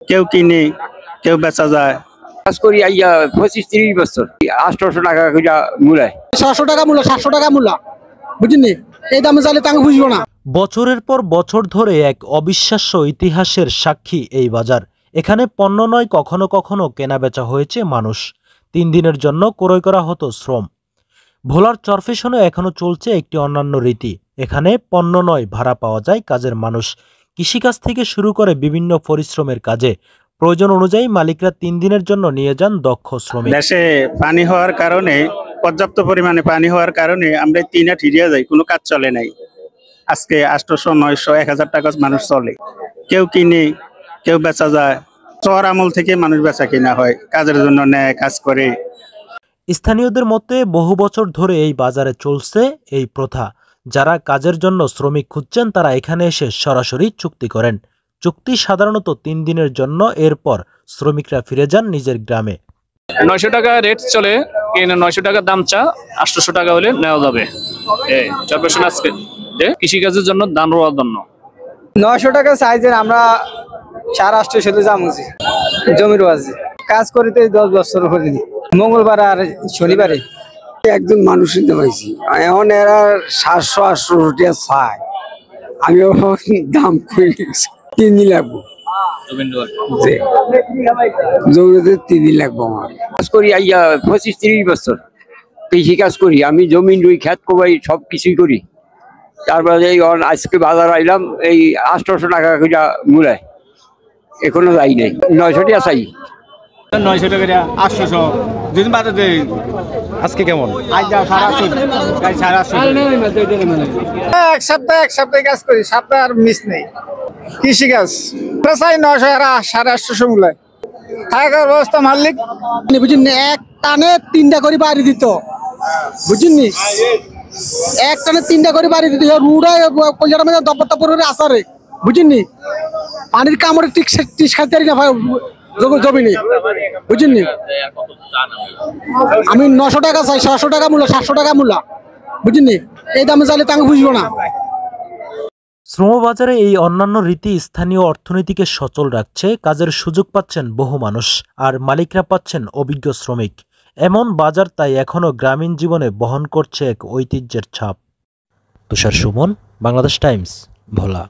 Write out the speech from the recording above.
কেউ কিনে, কেউ বেচা যায়। কাজ করি আইয়া 25-30 বছর 800 টাকা কইরা মূলায় 700 টাকা মূলা 700 টাকা মূলা বুঝিনি এই দামে চাইলে তাকে বুঝবো না। বছরের পর বছর ধরে এক অবিশ্বাস্য ইতিহাসের সাক্ষী এই বাজার। এখানে পণ্য নয়, কখনো কখনো কেনা বেচা হয়েছে মানুষ। 3 দিনের জন্য ক্রয় করা হতো শ্রম। ভোলার চরফেশনে এখনো চলছে একটি অন্যান্য রীতি। এখানে পণ্য নয়, ভাড়া পাওয়া যায় কাজের মানুষ। কৃষিকাজ থেকে শুরু করে বিভিন্ন পরিশ্রমের কাজে প্রয়োজন অনুযায়ী মালিকরা 3 দিনের জন্য নিয়ে যান দক্ষ শ্রমিক। দেশে পানি হওয়ার কারণে, পর্যাপ্ত পরিমাণে পানি হওয়ার কারণে আমরা 3 হাট হিরিয়া যাই, কোনো কাজ চলে নাই। আজকে 800, 900, 1000 টাকা মানুষ চলে। কেউ কিনে, কেউ বেচা যায়। চর আমল থেকে মানুষ বেচা কিনা হয়, কাজের জন্য নেয়, কাজ করে। স্থানীয়দের মতে বহু বছর ধরে এই বাজারে চলছে এই প্রথা। যারা কাজের জন্য শ্রমিক খুঁজছেন তারা এখানে এসে সরাসরি চুক্তি করেন। চুক্তি সাধারণত 3 দিনের জন্য, এরপর শ্রমিকরা ফিরে যান নিজের গ্রামে। 900 টাকা রেট চলে, 900 টাকা দাম চা, 800 টাকা হলে নেওয়া যাবে। চরফেশন আজকে কৃষিকাজের জন্য ধান রোয়ার জন্য 900 টাকা সাইজের আমরা 850 জামুছি জমির আছে কাজ করিতে 10 বছর হয়ে মঙ্গলবার আর শনিবারে একজন মানুষ নিতে পাইছি। এখন এরা 700-800 টাকা চায়, আমি দাম কই 3 দিন লাগবো, জমিতে 3 দিন লাগবো আমার। কাজ করি আইয়া 25-30 বছর কৃষি কাজ করি আমি, জমিন রুই খেত কোবাই সব কিছুই করি। তারপরে এই আজকে বাজার আইলাম এই 800 টাকা কইরা মূলায়, এখনো যাই নাই। 900 টাকা চাই। 900 টাকা 800 দুদিন বাদে দেই। আজকে কেমন? আজ 850 এক সপ্তাহে কাজ করি, সপ্তাহ আর মিস নেই। কৃষি কাজ চাই 900 আর 850 মূলায় থাকার ব্যবস্থা মালিক বুঝিনি। এক টানে 3টা করে বাড়ি দিত, বুঝিনি। এক টানে 3টা করে বাড়ি দিত। রুড়ায় কলজাটা মধ্যে দপত্তা পরে আসারে, বুঝিনি। পানির কামড়ে টিস খাইতে না ভাই জমিনি, বুঝিনি। আমি 900 টাকা চাই, 700 টাকা মূলা, 700 টাকা মূলা, বুঝিনি। এই দামে চাইলে তাকে বুঝবো না। শ্রমবাজারে এই অন্যান্য রীতি স্থানীয় অর্থনীতিকে সচল রাখছে। কাজের সুযোগ পাচ্ছেন বহু মানুষ, আর মালিকরা পাচ্ছেন অভিজ্ঞ শ্রমিক। এমন বাজার তাই এখনো গ্রামীণ জীবনে বহন করছে এক ঐতিহ্যের ছাপ। তুষার সুমন, বাংলাদেশ টাইমস, ভোলা।